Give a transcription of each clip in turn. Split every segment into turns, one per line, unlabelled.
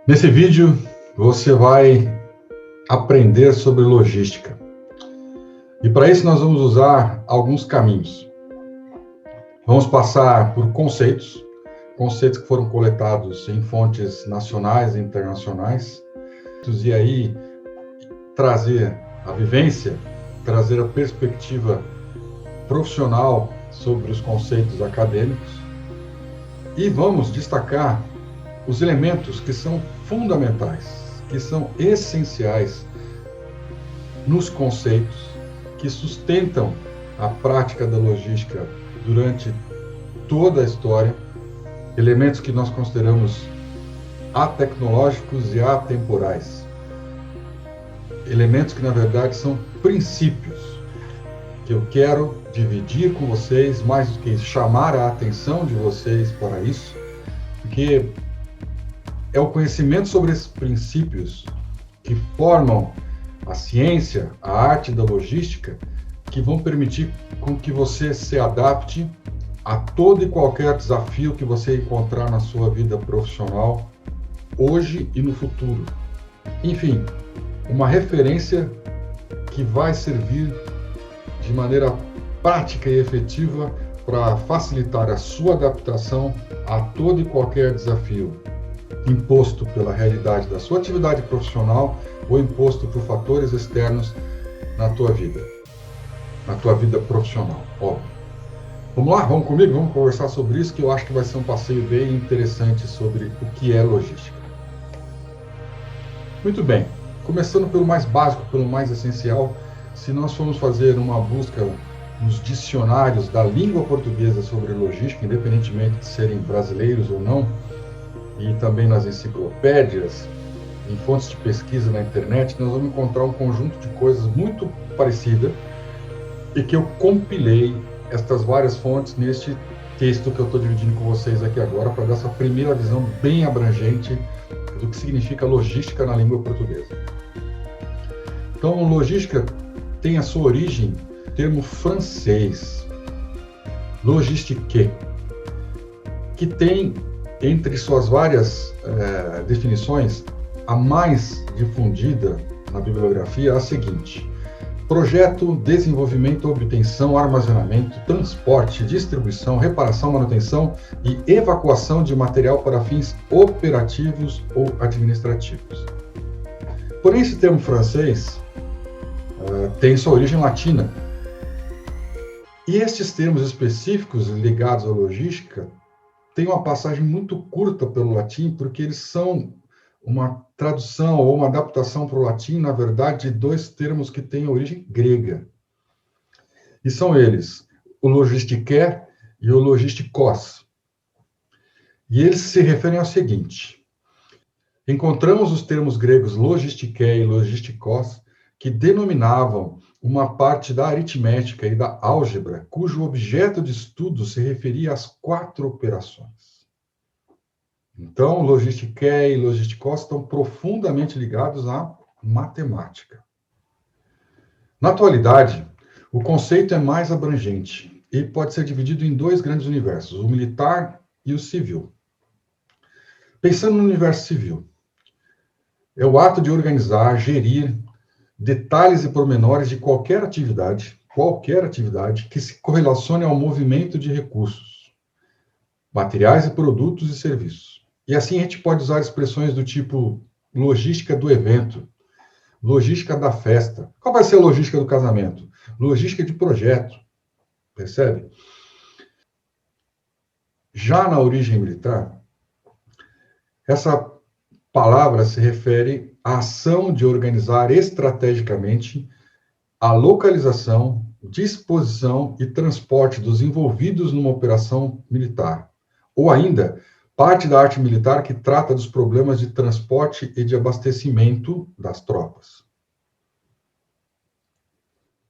Nesse vídeo, você vai aprender sobre logística. E para isso nós vamos usar alguns caminhos. Vamos passar por conceitos que foram coletados em fontes nacionais e internacionais, e aí trazer a vivência, trazer a perspectiva profissional sobre os conceitos acadêmicos, e vamos destacar os elementos que são fundamentais, que são essenciais nos conceitos que sustentam a prática da logística durante toda a história, elementos que nós consideramos atecnológicos e atemporais, elementos que na verdade são princípios, que eu quero dividir com vocês, mais do que isso, chamar a atenção de vocês para isso, porque é o conhecimento sobre esses princípios que formam a ciência, a arte da logística, que vão permitir com que você se adapte a todo e qualquer desafio que você encontrar na sua vida profissional, hoje e no futuro. Enfim, uma referência que vai servir de maneira prática e efetiva para facilitar a sua adaptação a todo e qualquer desafio imposto pela realidade da sua atividade profissional ou imposto por fatores externos na tua vida profissional, óbvio. Vamos lá? Vamos comigo? Vamos conversar sobre isso, que eu acho que vai ser um passeio bem interessante sobre o que é logística. Muito bem, começando pelo mais básico, pelo mais essencial, se nós formos fazer uma busca nos dicionários da língua portuguesa sobre logística, independentemente de serem brasileiros ou não, e também nas enciclopédias, em fontes de pesquisa na internet, nós vamos encontrar um conjunto de coisas muito parecida e que eu compilei estas várias fontes neste texto que eu estou dividindo com vocês aqui agora, para dar essa primeira visão bem abrangente do que significa logística na língua portuguesa. Então, logística tem a sua origem no termo francês, logistique, que tem, entre suas várias definições, a mais difundida na bibliografia é a seguinte: projeto, desenvolvimento, obtenção, armazenamento, transporte, distribuição, reparação, manutenção e evacuação de material para fins operativos ou administrativos. Porém, esse termo francês tem sua origem latina. E estes termos específicos ligados à logística têm uma passagem muito curta pelo latim, porque eles são uma tradução ou uma adaptação para o latim, na verdade, de dois termos que têm origem grega. E são eles, o logistike e o logistikos. E eles se referem ao seguinte: encontramos os termos gregos logistike e logistikos, que denominavam uma parte da aritmética e da álgebra, cujo objeto de estudo se referia às 4 operações. Então, logistike e logistikos estão profundamente ligados à matemática. Na atualidade, o conceito é mais abrangente e pode ser dividido em 2 grandes universos, o militar e o civil. Pensando no universo civil, é o ato de organizar, gerir detalhes e pormenores de qualquer atividade que se correlacione ao movimento de recursos, materiais e produtos e serviços. E assim a gente pode usar expressões do tipo logística do evento, logística da festa. Qual vai ser a logística do casamento? Logística de projeto. Percebe? Já na origem militar, essa palavra se refere à ação de organizar estrategicamente a localização, disposição e transporte dos envolvidos numa operação militar. Ou ainda, parte da arte militar que trata dos problemas de transporte e de abastecimento das tropas.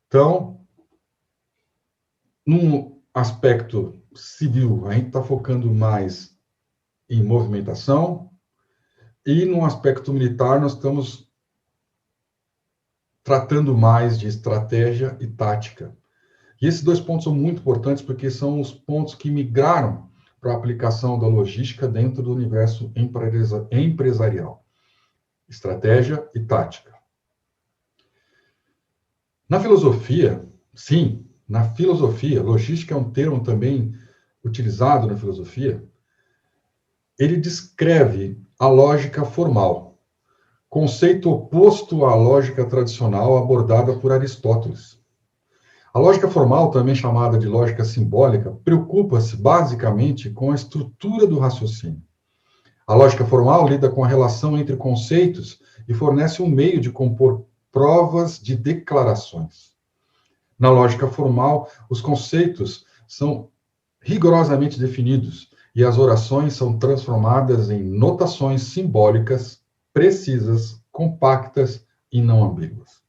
Então, num aspecto civil, a gente está focando mais em movimentação, e num aspecto militar nós estamos tratando mais de estratégia e tática. E esses 2 pontos são muito importantes porque são os pontos que migraram para a aplicação da logística dentro do universo empresarial. estratégia e tática. Na filosofia, sim, na filosofia, logística é um termo também utilizado na filosofia, ele descreve a lógica formal, conceito oposto à lógica tradicional abordada por Aristóteles. A lógica formal, também chamada de lógica simbólica, preocupa-se basicamente com a estrutura do raciocínio. A lógica formal lida com a relação entre conceitos e fornece um meio de compor provas de declarações. Na lógica formal, os conceitos são rigorosamente definidos e as orações são transformadas em notações simbólicas, precisas, compactas e não ambíguas.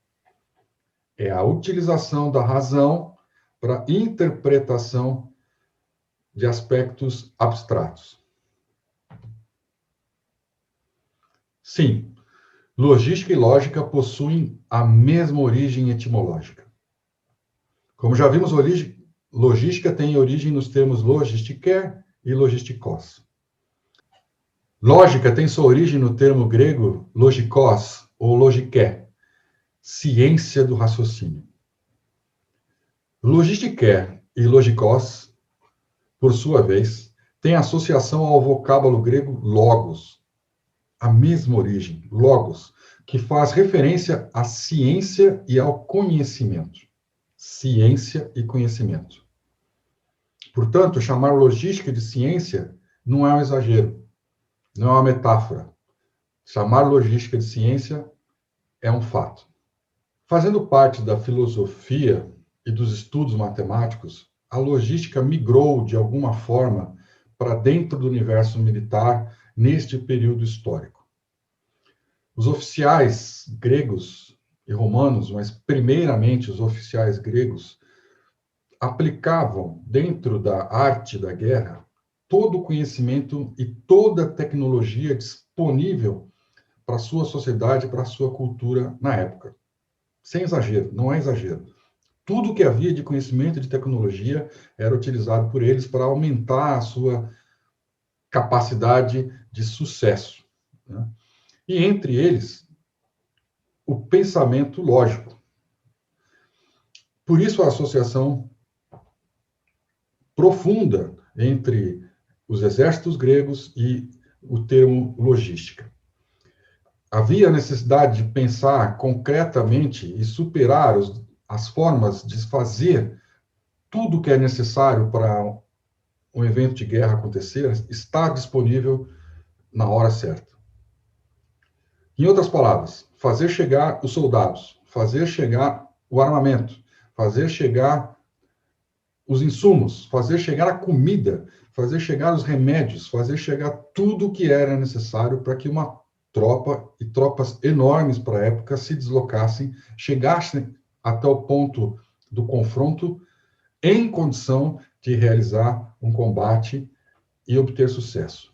É a utilização da razão para interpretação de aspectos abstratos. Sim, logística e lógica possuem a mesma origem etimológica. Como já vimos, logística tem origem nos termos logistiker e logistikos. Lógica tem sua origem no termo grego logikos ou logiké, ciência do raciocínio. Logistiker e logikos, por sua vez, têm associação ao vocábulo grego logos, a mesma origem, logos, que faz referência à ciência e ao conhecimento. Ciência e conhecimento. Portanto, chamar logística de ciência não é um exagero, não é uma metáfora. Chamar logística de ciência é um fato. Fazendo parte da filosofia e dos estudos matemáticos, a logística migrou, de alguma forma, para dentro do universo militar neste período histórico. Os oficiais gregos e romanos, mas primeiramente os oficiais gregos, aplicavam dentro da arte da guerra todo o conhecimento e toda a tecnologia disponível para a sua sociedade, para a sua cultura na época. Sem exagero, não é exagero. Tudo que havia de conhecimento e de tecnologia era utilizado por eles para aumentar a sua capacidade de sucesso, né? E entre eles, o pensamento lógico. Por isso a associação profunda entre os exércitos gregos e o termo logística. Havia a necessidade de pensar concretamente e superar as formas de fazer tudo o que é necessário para um evento de guerra acontecer, estar disponível na hora certa. Em outras palavras, fazer chegar os soldados, fazer chegar o armamento, fazer chegar os insumos, fazer chegar a comida, fazer chegar os remédios, fazer chegar tudo o que era necessário para que uma tropa e tropas enormes para a época se deslocassem, chegassem até o ponto do confronto em condição de realizar um combate e obter sucesso.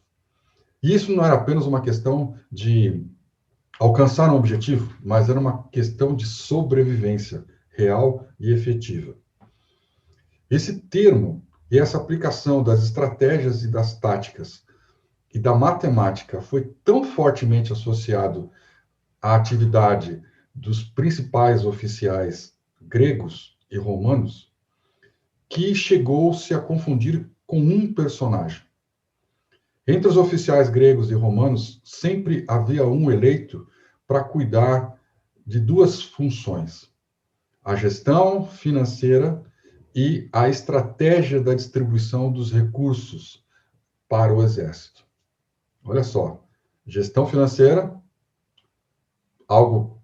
E isso não era apenas uma questão de alcançar um objetivo, mas era uma questão de sobrevivência real e efetiva. Esse termo e essa aplicação das estratégias e das táticas e da matemática foi tão fortemente associado à atividade dos principais oficiais gregos e romanos que chegou-se a confundir com um personagem. Entre os oficiais gregos e romanos, sempre havia um eleito para cuidar de duas funções: a gestão financeira e a estratégia da distribuição dos recursos para o exército. Olha só, gestão financeira, algo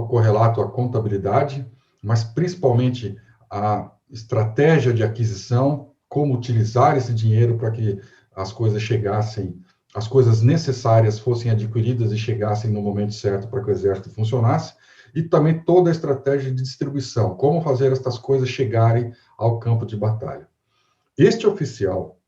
correlato à contabilidade, mas principalmente a estratégia de aquisição, como utilizar esse dinheiro para que as coisas necessárias fossem adquiridas e chegassem no momento certo para que o exército funcionasse, e também toda a estratégia de distribuição, como fazer estas coisas chegarem ao campo de batalha. Este oficial,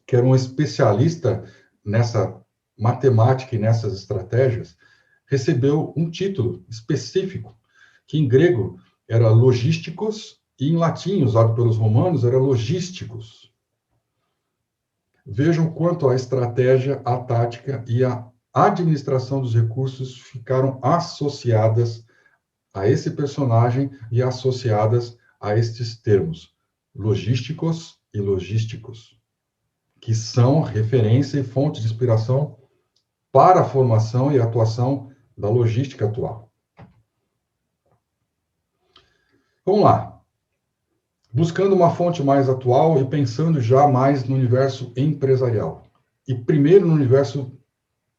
que era um especialista nessa matemática e nessas estratégias, recebeu um título específico, que em grego era logísticos, e em latim, usado pelos romanos, era logísticos. Vejam quanto a estratégia, a tática e a administração dos recursos ficaram associadas a esse personagem e associadas a estes termos, logísticos e logísticos, que são referência e fonte de inspiração para a formação e atuação da logística atual. Vamos lá. Buscando uma fonte mais atual e pensando já mais no universo empresarial. E primeiro no universo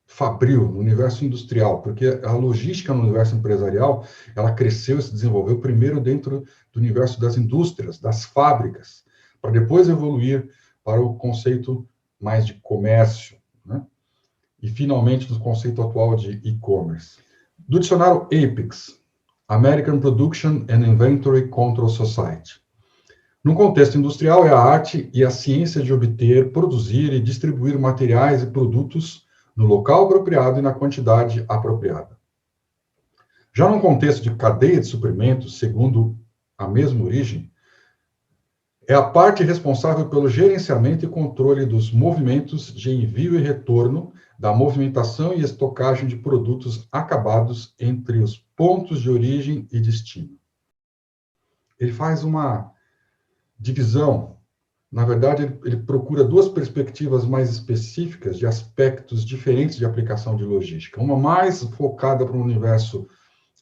fabril, no universo industrial, porque a logística no universo empresarial, ela cresceu e se desenvolveu primeiro dentro do universo das indústrias, das fábricas, para depois evoluir para o conceito mais de comércio, né? E finalmente no conceito atual de e-commerce. Do dicionário APICS, American Production and Inventory Control Society. No contexto industrial, é a arte e a ciência de obter, produzir e distribuir materiais e produtos no local apropriado e na quantidade apropriada. Já no contexto de cadeia de suprimentos, segundo a mesma origem, é a parte responsável pelo gerenciamento e controle dos movimentos de envio e retorno, da movimentação e estocagem de produtos acabados entre os pontos de origem e destino. Ele faz uma divisão. Na verdade, ele procura duas perspectivas mais específicas de aspectos diferentes de aplicação de logística. Uma mais focada para o universo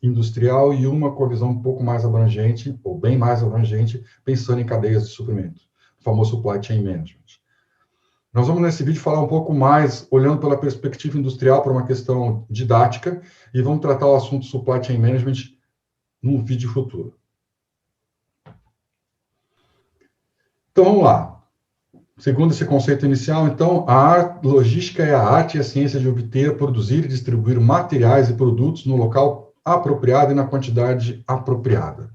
industrial e uma com a visão um pouco mais abrangente, ou bem mais abrangente, pensando em cadeias de suprimento, o famoso Supply Chain Management. Nós vamos, nesse vídeo, falar um pouco mais, olhando pela perspectiva industrial, para uma questão didática, e vamos tratar o assunto Supply Chain Management num vídeo futuro. Então, vamos lá. Segundo esse conceito inicial, então, a logística é a arte e a ciência de obter, produzir e distribuir materiais e produtos no local apropriado e na quantidade apropriada.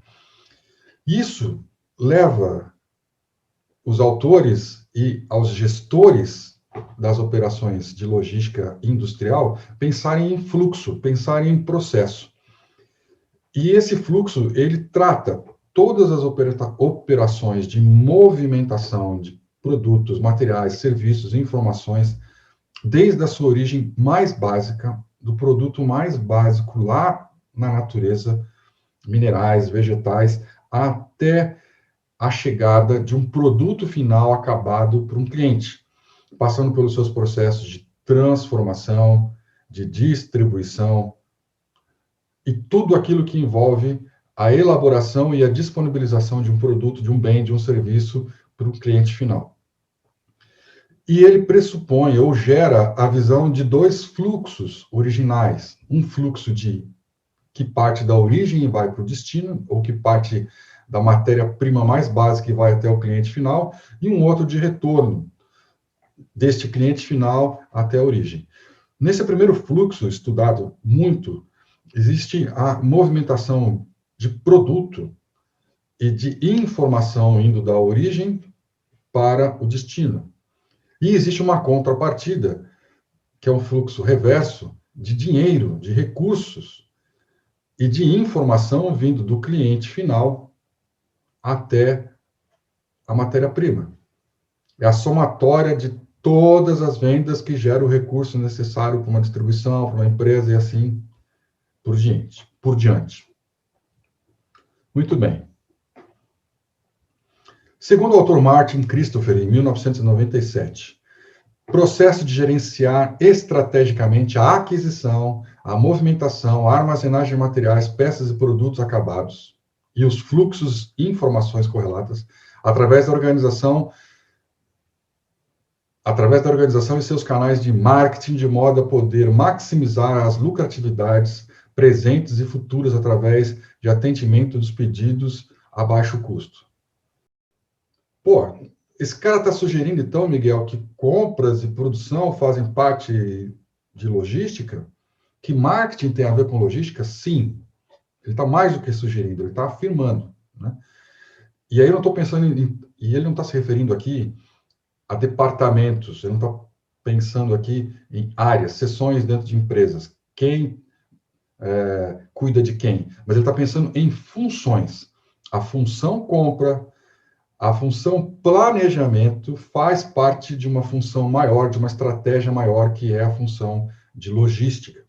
Isso leva os autores e aos gestores das operações de logística industrial pensarem em fluxo, pensarem em processo. E esse fluxo, ele trata todas as operações de movimentação de produtos, materiais, serviços, informações, desde a sua origem mais básica, do produto mais básico lá na natureza, minerais, vegetais, até a chegada de um produto final acabado para um cliente, passando pelos seus processos de transformação, de distribuição, e tudo aquilo que envolve a elaboração e a disponibilização de um produto, de um bem, de um serviço para o cliente final. E ele pressupõe ou gera a visão de dois fluxos originais. Um fluxo que parte da origem e vai para o destino, ou que parte da matéria-prima mais básica e vai até o cliente final, e um outro de retorno deste cliente final até a origem. Nesse primeiro fluxo, estudado muito, existe a movimentação de produto e de informação indo da origem para o destino. E existe uma contrapartida, que é um fluxo reverso de dinheiro, de recursos e de informação vindo do cliente final até a matéria-prima. É a somatória de todas as vendas que gera o recurso necessário para uma distribuição, para uma empresa e assim por diante. Muito bem. Segundo o autor Martin Christopher, em 1997, processo de gerenciar estrategicamente a aquisição, a movimentação, a armazenagem de materiais, peças e produtos acabados e os fluxos e informações correlatas através da organização e seus canais de marketing, de modo a poder maximizar as lucratividades presentes e futuras através de atendimento dos pedidos a baixo custo. Pô, esse cara está sugerindo, então, Miguel, que compras e produção fazem parte de logística? Que marketing tem a ver com logística? Sim. Ele está mais do que sugerindo, ele está afirmando, né? E aí eu não estou pensando e ele não está se referindo aqui a departamentos, ele não está pensando aqui em áreas, seções dentro de empresas, quem cuida de quem, mas ele está pensando em funções. A função compra, a função planejamento faz parte de uma função maior, de uma estratégia maior, que é a função de logística.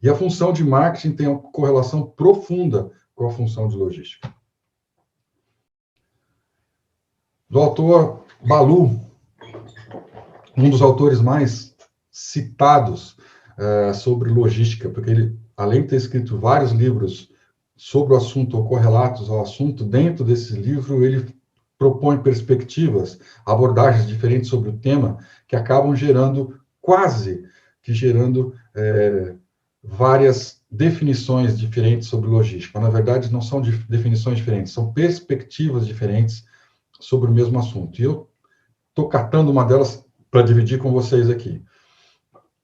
E a função de marketing tem uma correlação profunda com a função de logística. Do autor Balu, um dos autores mais citados sobre logística, porque ele, além de ter escrito vários livros sobre o assunto ou correlatos ao assunto, dentro desse livro ele propõe perspectivas, abordagens diferentes sobre o tema, que acabam gerando, várias definições diferentes sobre logística. Na verdade, não são definições diferentes, são perspectivas diferentes sobre o mesmo assunto. E eu estou catando uma delas para dividir com vocês aqui.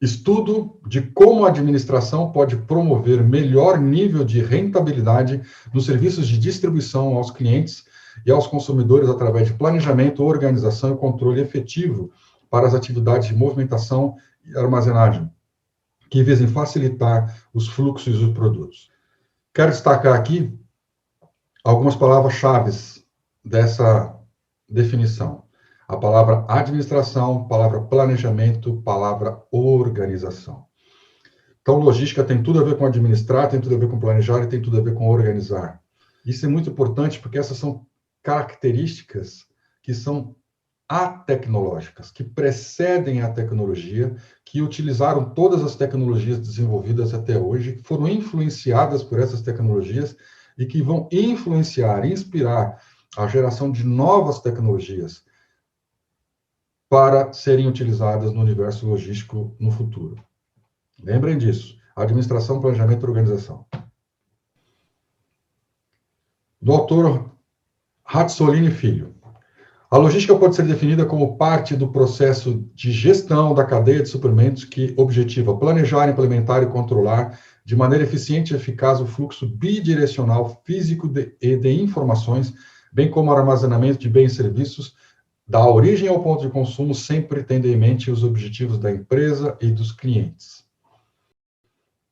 Estudo de como a administração pode promover melhor nível de rentabilidade nos serviços de distribuição aos clientes e aos consumidores através de planejamento, organização e controle efetivo para as atividades de movimentação e armazenagem, que visem facilitar os fluxos dos produtos. Quero destacar aqui algumas palavras-chave dessa definição. A palavra administração, palavra planejamento, palavra organização. Então, logística tem tudo a ver com administrar, tem tudo a ver com planejar e tem tudo a ver com organizar. Isso é muito importante porque essas são características que são atecnológicas, que precedem a tecnologia, que utilizaram todas as tecnologias desenvolvidas até hoje, que foram influenciadas por essas tecnologias e que vão influenciar, inspirar a geração de novas tecnologias para serem utilizadas no universo logístico no futuro. Lembrem disso. Administração, planejamento e organização. Do autor Razzolini Filho. A logística pode ser definida como parte do processo de gestão da cadeia de suprimentos que objetiva planejar, implementar e controlar de maneira eficiente e eficaz o fluxo bidirecional físico de informações, bem como o armazenamento de bens e serviços, da origem ao ponto de consumo, sempre tendo em mente os objetivos da empresa e dos clientes.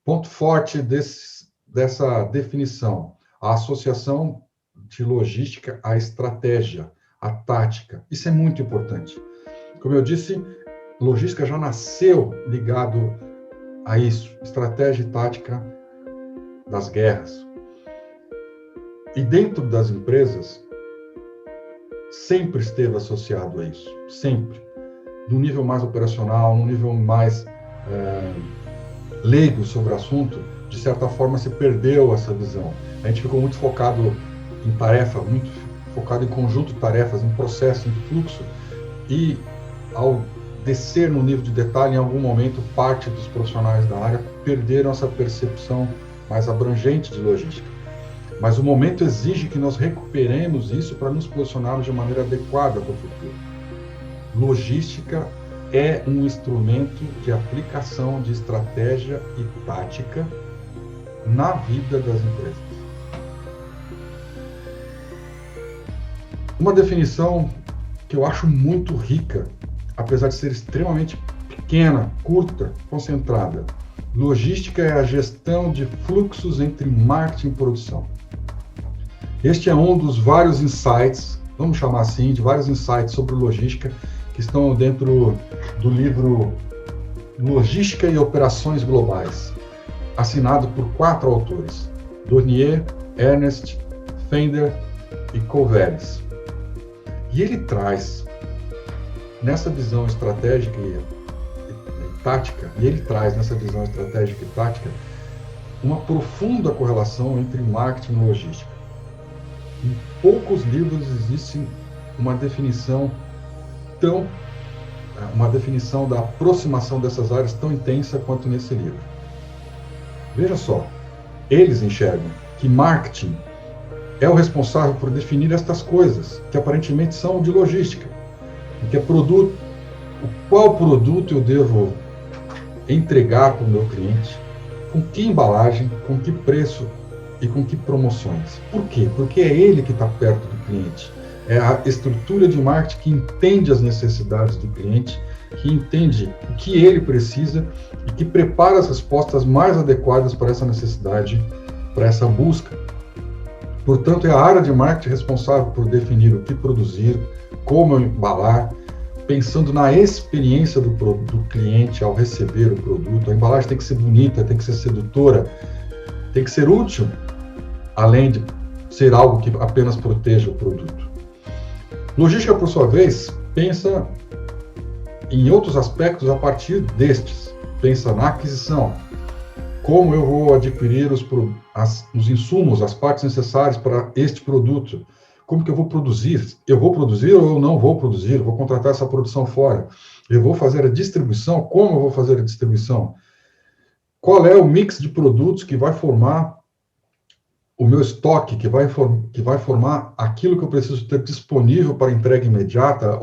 Ponto forte dessa definição, a associação de logística à estratégia, à tática. Isso é muito importante. Como eu disse, logística já nasceu ligado a isso, estratégia e tática das guerras. E dentro das empresas, sempre esteve associado a isso, sempre. No nível mais operacional, no nível mais leigo sobre o assunto, de certa forma se perdeu essa visão. A gente ficou muito focado em tarefa, muito focado em conjunto de tarefas, em processo, em fluxo, e ao descer no nível de detalhe, em algum momento, parte dos profissionais da área perderam essa percepção mais abrangente de logística. Mas o momento exige que nós recuperemos isso para nos posicionarmos de maneira adequada para o futuro. Logística é um instrumento de aplicação de estratégia e tática na vida das empresas. Uma definição que eu acho muito rica, apesar de ser extremamente pequena, curta, concentrada. Logística é a gestão de fluxos entre marketing e produção. Este é um dos vários insights, vamos chamar assim, de vários insights sobre logística que estão dentro do livro Logística e Operações Globais, assinado por 4 autores, Dornier, Ernest, Fender e Coveres. E ele traz, nessa visão estratégica e tática, uma profunda correlação entre marketing e logística. Em poucos livros existe uma definição da aproximação dessas áreas tão intensa quanto nesse livro. Veja só, eles enxergam que marketing é o responsável por definir estas coisas, que aparentemente são de logística, que é produto, qual produto eu devo entregar para o meu cliente, com que embalagem, com que preço e com que promoções. Por quê? Porque é ele que está perto do cliente. É a estrutura de marketing que entende as necessidades do cliente, que entende o que ele precisa e que prepara as respostas mais adequadas para essa necessidade, para essa busca. Portanto, é a área de marketing responsável por definir o que produzir, como embalar, pensando na experiência do cliente ao receber o produto. A embalagem tem que ser bonita, tem que ser sedutora, tem que ser útil, além de ser algo que apenas proteja o produto. Logística, por sua vez, pensa em outros aspectos a partir destes. Pensa na aquisição. Como eu vou adquirir os insumos, as partes necessárias para este produto? Como que eu vou produzir? Eu vou produzir ou eu não vou produzir? Vou contratar essa produção fora? Eu vou fazer a distribuição? Como eu vou fazer a distribuição? Qual é o mix de produtos que vai formar o meu estoque, que vai formar aquilo que eu preciso ter disponível para entrega imediata?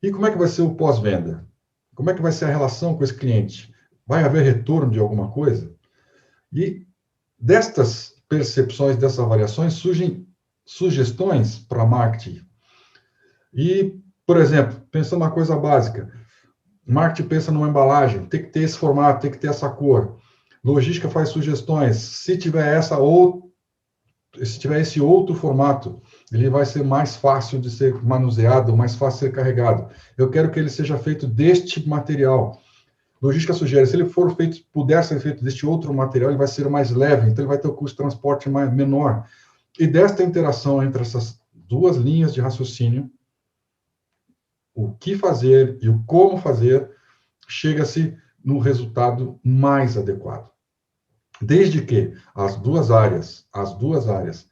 E como é que vai ser o pós-venda? Como é que vai ser a relação com esse cliente? Vai haver retorno de alguma coisa? E destas percepções, dessas avaliações, surgem sugestões para marketing. E, por exemplo, pensando uma coisa básica, marketing pensa numa embalagem, tem que ter esse formato, tem que ter essa cor. Logística faz sugestões. Se tiver esse outro formato, ele vai ser mais fácil de ser manuseado, mais fácil de ser carregado. Eu quero que ele seja feito deste material. Logística sugere, se ele puder ser feito deste outro material, ele vai ser mais leve, então ele vai ter o custo de transporte menor. E desta interação entre essas duas linhas de raciocínio, o que fazer e o como fazer, chega-se no resultado mais adequado. Desde que as duas áreas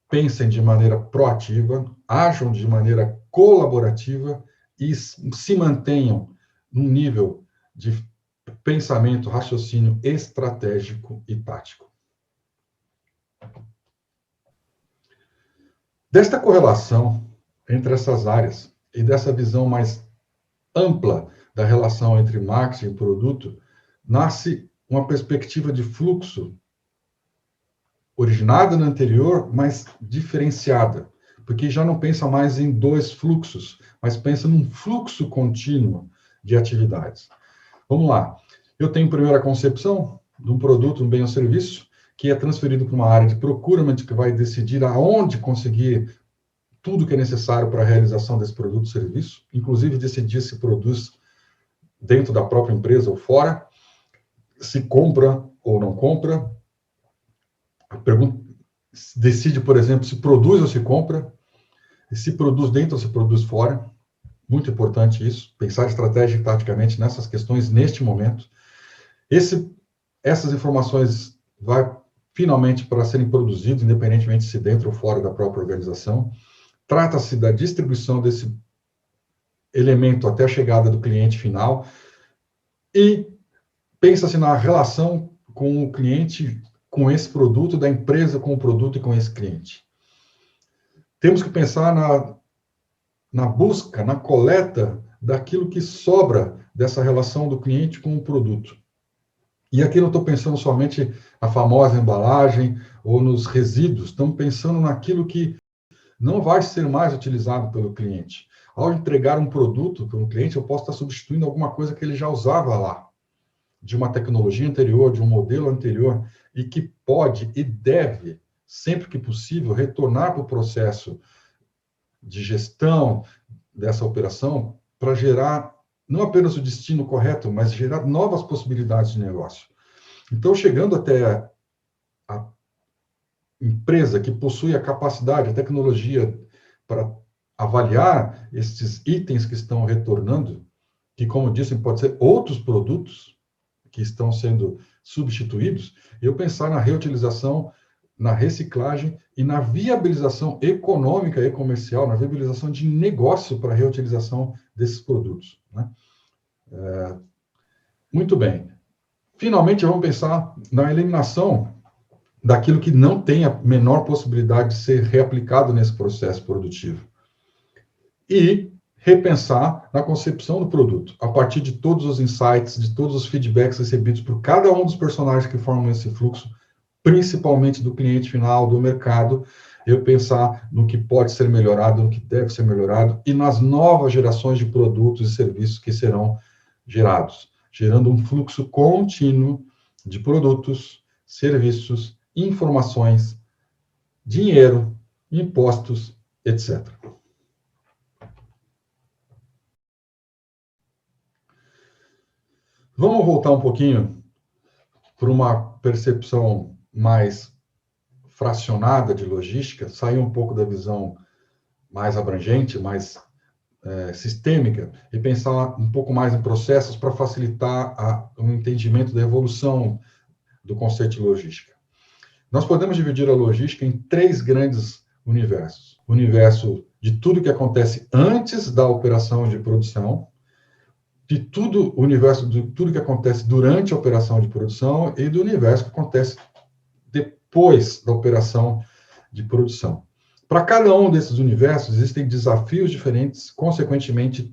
pensem de maneira proativa, ajam de maneira colaborativa e se mantenham num nível de pensamento, raciocínio estratégico e tático. Desta correlação entre essas áreas e dessa visão mais ampla da relação entre marketing e produto, nasce uma perspectiva de fluxo originada no anterior, mas diferenciada, porque já não pensa mais em dois fluxos, mas pensa num fluxo contínuo de atividades. Vamos lá. Eu tenho primeiro a concepção de um produto, um bem ou serviço, que é transferido para uma área de procurement, que vai decidir aonde conseguir tudo que é necessário para a realização desse produto ou serviço, inclusive decidir se produz dentro da própria empresa ou fora, se compra ou não compra. A pergunta decide, por exemplo, se produz ou se compra, se produz dentro ou se produz fora. Muito importante isso, pensar estrategicamente e taticamente nessas questões neste momento. Essas informações vai finalmente para serem produzidas, independentemente se dentro ou fora da própria organização. Trata-se da distribuição desse elemento até a chegada do cliente final e pensa-se na relação com o cliente, com esse produto, da empresa com o produto e com esse cliente. Temos que pensar na busca, na coleta daquilo que sobra dessa relação do cliente com o produto. E aqui não estou pensando somente na famosa embalagem ou nos resíduos, estamos pensando naquilo que não vai ser mais utilizado pelo cliente. Ao entregar um produto para um cliente, eu posso estar substituindo alguma coisa que ele já usava lá, de uma tecnologia anterior, de um modelo anterior, e que pode e deve, sempre que possível, retornar para o processo de gestão dessa operação para gerar não apenas o destino correto, mas gerar novas possibilidades de negócio. Então, chegando até a empresa que possui a capacidade, a tecnologia para avaliar esses itens que estão retornando, que, como disse, pode ser outros produtos que estão sendo substituídos, eu pensar na reutilização, na reciclagem e na viabilização econômica e comercial, na viabilização de negócio para a reutilização desses produtos, né? Muito bem. Finalmente, vamos pensar na eliminação daquilo que não tem a menor possibilidade de ser reaplicado nesse processo produtivo. E repensar na concepção do produto, a partir de todos os insights, de todos os feedbacks recebidos por cada um dos personagens que formam esse fluxo, principalmente do cliente final, do mercado, eu pensar no que pode ser melhorado, no que deve ser melhorado, e nas novas gerações de produtos e serviços que serão gerados, gerando um fluxo contínuo de produtos, serviços, informações, dinheiro, impostos, etc. Vamos voltar um pouquinho para uma percepção mais fracionada de logística, sair um pouco da visão mais abrangente, mais sistêmica, e pensar um pouco mais em processos para facilitar o entendimento da evolução do conceito de logística. Nós podemos dividir a logística em 3 grandes universos. O universo de tudo que acontece antes da operação de produção, o universo de tudo que acontece durante a operação de produção e do universo que acontece depois da operação de produção. Para cada um desses universos, existem desafios diferentes, consequentemente,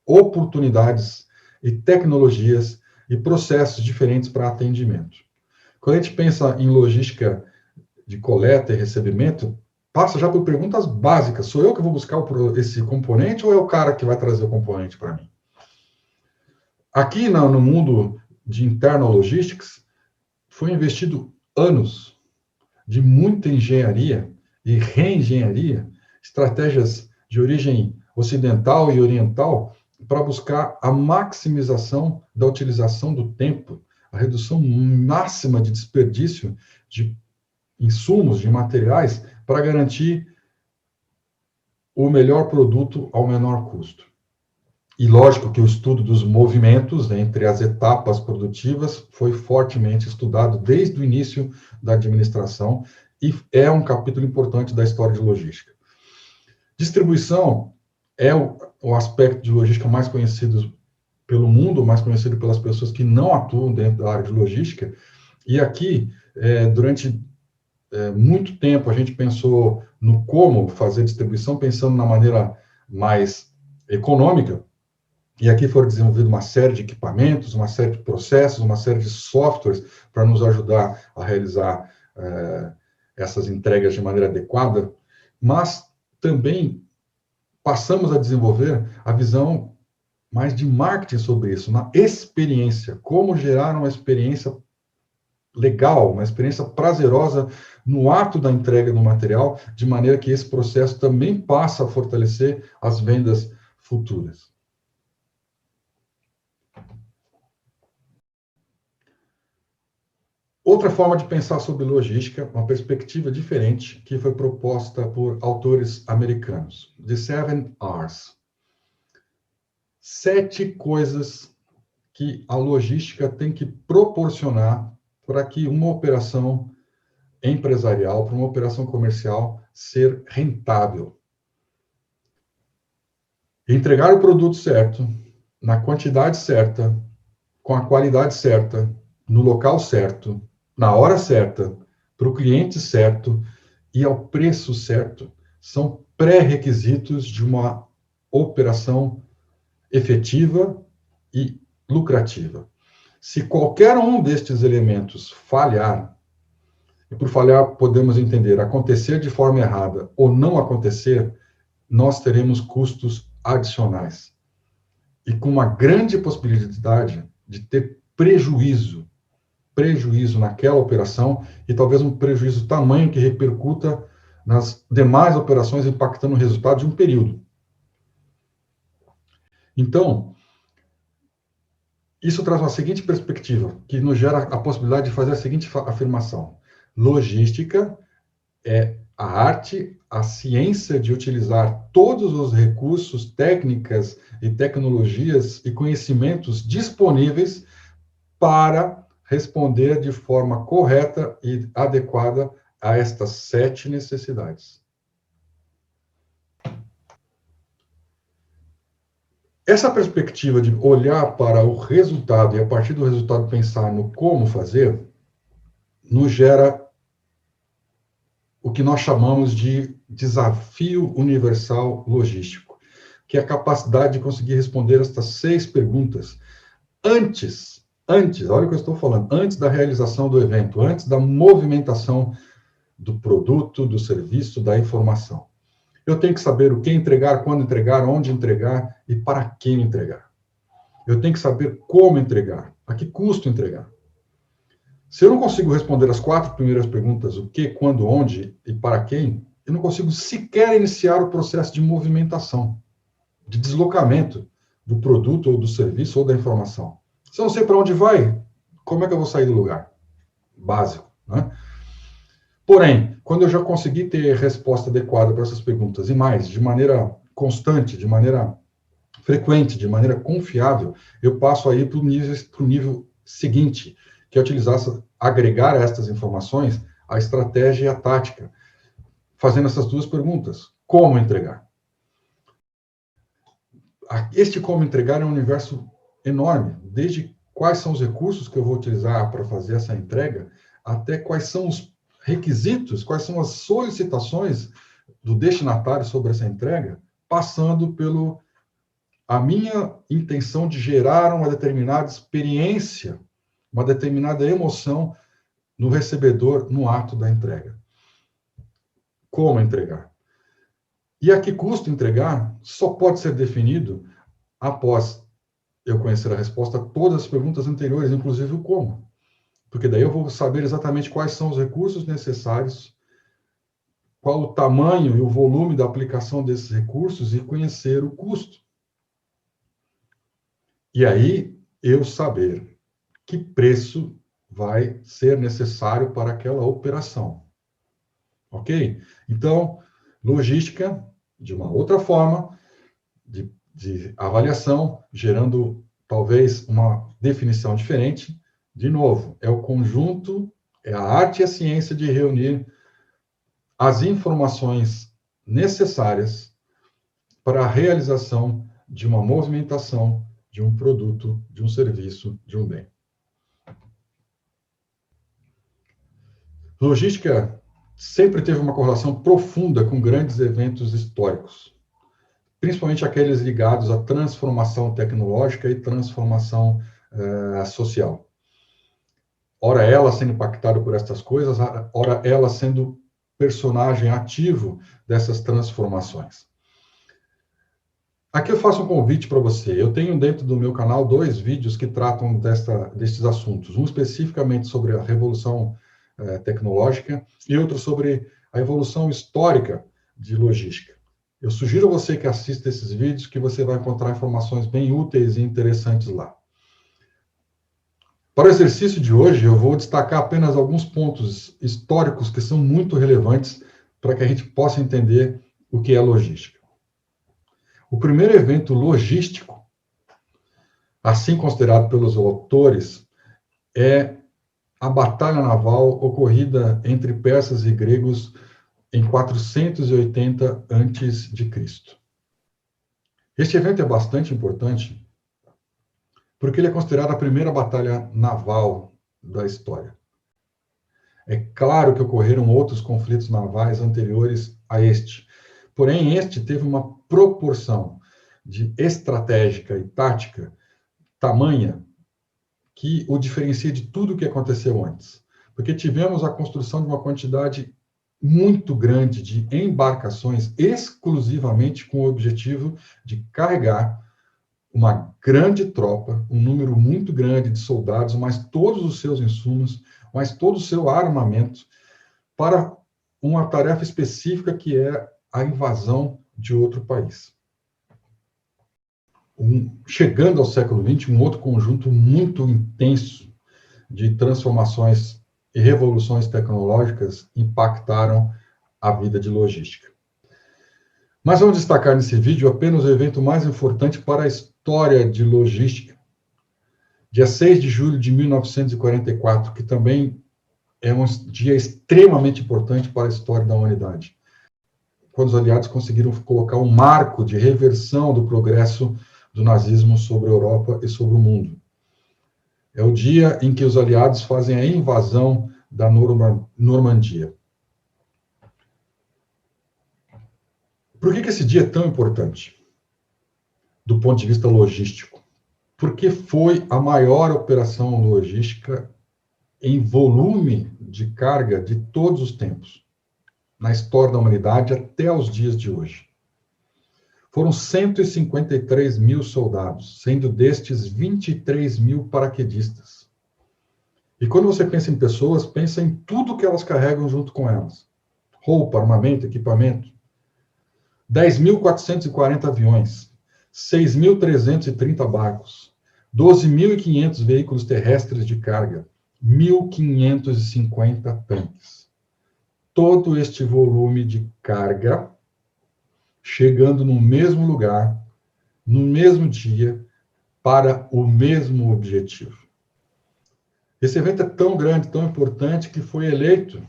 oportunidades e tecnologias e processos diferentes para atendimento. Quando a gente pensa em logística de coleta e recebimento, passa já por perguntas básicas. Sou eu que vou buscar esse componente ou é o cara que vai trazer o componente para mim? Aqui no mundo de internal logistics, foi investido anos de muita engenharia e reengenharia, estratégias de origem ocidental e oriental, para buscar a maximização da utilização do tempo, a redução máxima de desperdício de insumos, de materiais, para garantir o melhor produto ao menor custo. E lógico que o estudo dos movimentos entre as etapas produtivas foi fortemente estudado desde o início da administração e é um capítulo importante da história de logística. Distribuição é o aspecto de logística mais conhecido pelo mundo, mais conhecido pelas pessoas que não atuam dentro da área de logística. E aqui, durante muito tempo, a gente pensou no como fazer distribuição, pensando na maneira mais econômica. E aqui foram desenvolvidos uma série de equipamentos, uma série de processos, uma série de softwares para nos ajudar a realizar essas entregas de maneira adequada, mas também passamos a desenvolver a visão mais de marketing sobre isso, na experiência, como gerar uma experiência legal, uma experiência prazerosa no ato da entrega do material, de maneira que esse processo também passa a fortalecer as vendas futuras. Outra forma de pensar sobre logística, uma perspectiva diferente, que foi proposta por autores americanos, The 7 R's. 7 coisas que a logística tem que proporcionar para que uma operação empresarial, para uma operação comercial, ser rentável. Entregar o produto certo, na quantidade certa, com a qualidade certa, no local certo, na hora certa, para o cliente certo e ao preço certo, são pré-requisitos de uma operação efetiva e lucrativa. Se qualquer um destes elementos falhar, e por falhar podemos entender acontecer de forma errada ou não acontecer, nós teremos custos adicionais. E com uma grande possibilidade de ter prejuízo naquela operação e talvez um prejuízo tamanho que repercuta nas demais operações, impactando o resultado de um período. Então, isso traz uma seguinte perspectiva, que nos gera a possibilidade de fazer a seguinte afirmação: logística é a arte, a ciência de utilizar todos os recursos, técnicas e tecnologias e conhecimentos disponíveis para responder de forma correta e adequada a estas 7 necessidades. Essa perspectiva de olhar para o resultado e, a partir do resultado, pensar no como fazer, nos gera o que nós chamamos de desafio universal logístico, que é a capacidade de conseguir responder estas 6 perguntas antes, olha o que eu estou falando, antes da realização do evento, antes da movimentação do produto, do serviço, da informação. Eu tenho que saber o que entregar, quando entregar, onde entregar e para quem entregar. Eu tenho que saber como entregar, a que custo entregar. Se eu não consigo responder as 4 primeiras perguntas, o que, quando, onde e para quem, eu não consigo sequer iniciar o processo de movimentação, de deslocamento do produto ou do serviço ou da informação. Se eu não sei para onde vai, como é que eu vou sair do lugar? Básico, né? Porém, quando eu já consegui ter resposta adequada para essas perguntas, e mais, de maneira constante, de maneira frequente, de maneira confiável, eu passo aí para o nível seguinte, que é utilizar, agregar a estas informações a estratégia e a tática, fazendo essas duas perguntas. Como entregar? Este como entregar é um universo enorme, desde quais são os recursos que eu vou utilizar para fazer essa entrega, até quais são os requisitos, quais são as solicitações do destinatário sobre essa entrega, passando pelo a minha intenção de gerar uma determinada experiência, uma determinada emoção no recebedor no ato da entrega. Como entregar? E a que custo entregar só pode ser definido após eu conhecer a resposta a todas as perguntas anteriores, inclusive o como. Porque daí eu vou saber exatamente quais são os recursos necessários, qual o tamanho e o volume da aplicação desses recursos e conhecer o custo. E aí eu saber que preço vai ser necessário para aquela operação. Ok? Então, logística, de uma outra forma, de avaliação, gerando talvez uma definição diferente. De novo, é o conjunto, é a arte e a ciência de reunir as informações necessárias para a realização de uma movimentação, de um produto, de um serviço, de um bem. Logística sempre teve uma correlação profunda com grandes eventos históricos, principalmente aqueles ligados à transformação tecnológica e transformação social. Ora ela sendo impactada por estas coisas, ora ela sendo personagem ativo dessas transformações. Aqui eu faço um convite para você. Eu tenho dentro do meu canal 2 vídeos que tratam destes assuntos. Um especificamente sobre a revolução tecnológica e outro sobre a evolução histórica de logística. Eu sugiro a você que assista esses vídeos, que você vai encontrar informações bem úteis e interessantes lá. Para o exercício de hoje, eu vou destacar apenas alguns pontos históricos que são muito relevantes para que a gente possa entender o que é logística. O primeiro evento logístico, assim considerado pelos autores, é a batalha naval ocorrida entre persas e gregos em 480 a.C. Este evento é bastante importante porque ele é considerado a primeira batalha naval da história. É claro que ocorreram outros conflitos navais anteriores a este, porém este teve uma proporção de estratégica e tática tamanha que o diferencia de tudo o que aconteceu antes. Porque tivemos a construção de uma quantidade muito grande de embarcações exclusivamente com o objetivo de carregar uma grande tropa, um número muito grande de soldados, mais todos os seus insumos, mais todo o seu armamento, para uma tarefa específica que é a invasão de outro país. Chegando ao século XX, um outro conjunto muito intenso de transformações e revoluções tecnológicas impactaram a vida de logística. Mas vamos destacar nesse vídeo apenas o evento mais importante para a história de logística. Dia 6 de julho de 1944, que também é um dia extremamente importante para a história da humanidade, quando os aliados conseguiram colocar um marco de reversão do progresso do nazismo sobre a Europa e sobre o mundo. É o dia em que os aliados fazem a invasão da Normandia. Por que esse dia é tão importante, do ponto de vista logístico? Porque foi a maior operação logística em volume de carga de todos os tempos, na história da humanidade até os dias de hoje. Foram 153 mil soldados, sendo destes 23 mil paraquedistas. E quando você pensa em pessoas, pensa em tudo que elas carregam junto com elas. Roupa, armamento, equipamento. 10.440 aviões, 6.330 barcos, 12.500 veículos terrestres de carga, 1.550 tanques. Todo este volume de carga chegando no mesmo lugar, no mesmo dia, para o mesmo objetivo. Esse evento é tão grande, tão importante, que foi eleito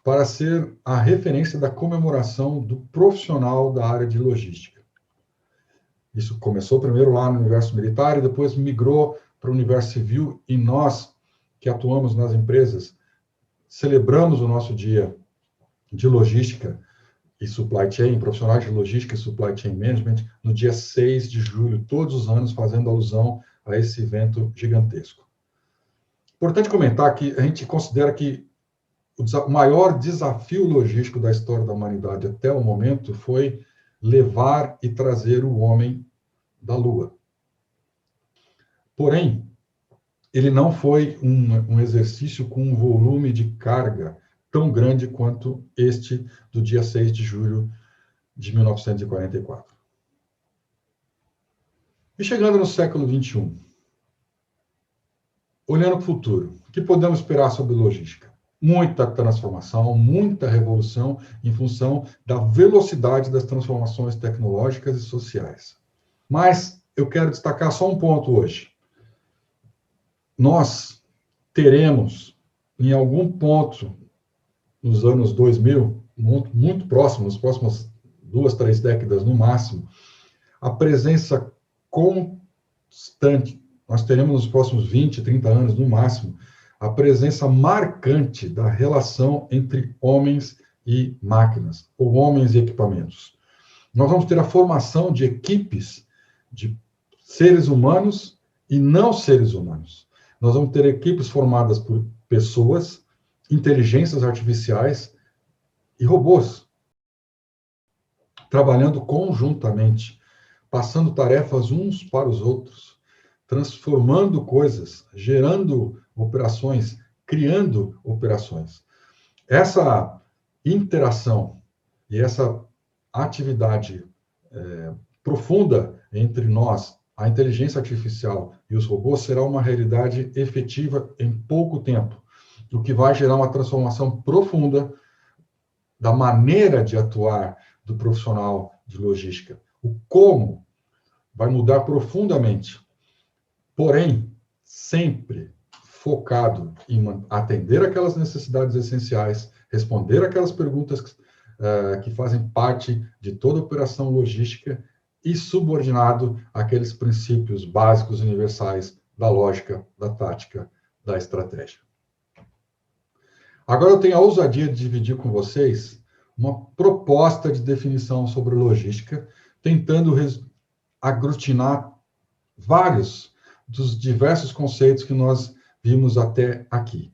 para ser a referência da comemoração do profissional da área de logística. Isso começou primeiro lá no universo militar e depois migrou para o universo civil, e nós, que atuamos nas empresas, celebramos o nosso dia de logística e supply chain, profissionais de logística e supply chain management, no dia 6 de julho, todos os anos, fazendo alusão a esse evento gigantesco. Importante comentar que a gente considera que o maior desafio logístico da história da humanidade até o momento foi levar e trazer o homem da Lua. Porém, ele não foi um exercício com um volume de carga tão grande quanto este do dia 6 de julho de 1944. E chegando no século XXI, olhando para o futuro, o que podemos esperar sobre logística? Muita transformação, muita revolução em função da velocidade das transformações tecnológicas e sociais. Mas eu quero destacar só um ponto hoje. Nós teremos, em algum ponto, nos anos 2000, muito próximo, nas próximas 2, 3 décadas no máximo, a presença constante, nós teremos nos próximos 20, 30 anos no máximo, a presença marcante da relação entre homens e máquinas, ou homens e equipamentos. Nós vamos ter a formação de equipes de seres humanos e não seres humanos. Nós vamos ter equipes formadas por pessoas, inteligências artificiais e robôs, trabalhando conjuntamente, passando tarefas uns para os outros, transformando coisas, gerando operações, criando operações. Essa interação e essa atividade profunda entre nós, a inteligência artificial e os robôs, será uma realidade efetiva em pouco tempo, o que vai gerar uma transformação profunda da maneira de atuar do profissional de logística. O como vai mudar profundamente, porém, sempre focado em atender aquelas necessidades essenciais, responder aquelas perguntas que fazem parte de toda operação logística e subordinado àqueles princípios básicos universais da lógica, da tática, da estratégia. Agora eu tenho a ousadia de dividir com vocês uma proposta de definição sobre logística, tentando aglutinar vários dos diversos conceitos que nós vimos até aqui.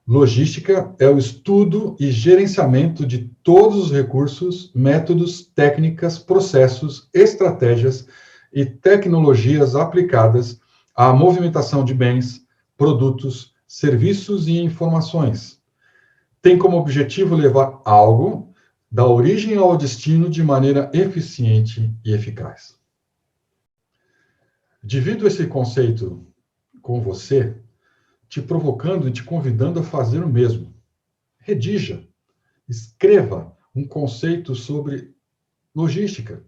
Logística é o estudo e gerenciamento de todos os recursos, métodos, técnicas, processos, estratégias e tecnologias aplicadas à movimentação de bens, produtos, serviços e informações. Tem como objetivo levar algo da origem ao destino de maneira eficiente e eficaz. Divido esse conceito com você, te provocando e te convidando a fazer o mesmo. Redija, escreva um conceito sobre logística.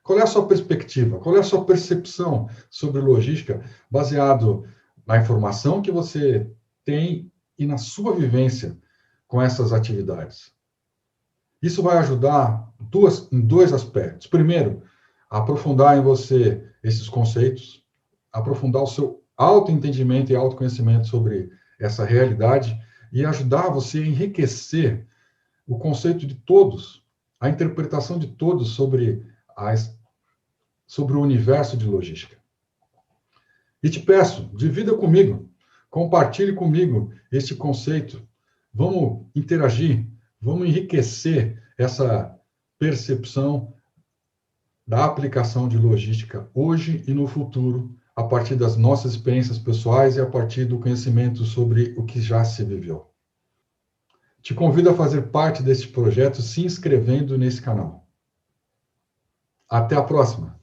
Qual é a sua perspectiva? Qual é a sua percepção sobre logística, baseado na informação que você tem e na sua vivência com essas atividades? Isso vai ajudar em dois aspectos. Primeiro, aprofundar em você esses conceitos, aprofundar o seu autoentendimento e autoconhecimento sobre essa realidade e ajudar você a enriquecer o conceito de todos, a interpretação de todos sobre o universo de logística. E te peço, divida comigo, compartilhe comigo este conceito. Vamos interagir, vamos enriquecer essa percepção da aplicação de logística hoje e no futuro, a partir das nossas experiências pessoais e a partir do conhecimento sobre o que já se viveu. Te convido a fazer parte deste projeto se inscrevendo nesse canal. Até a próxima!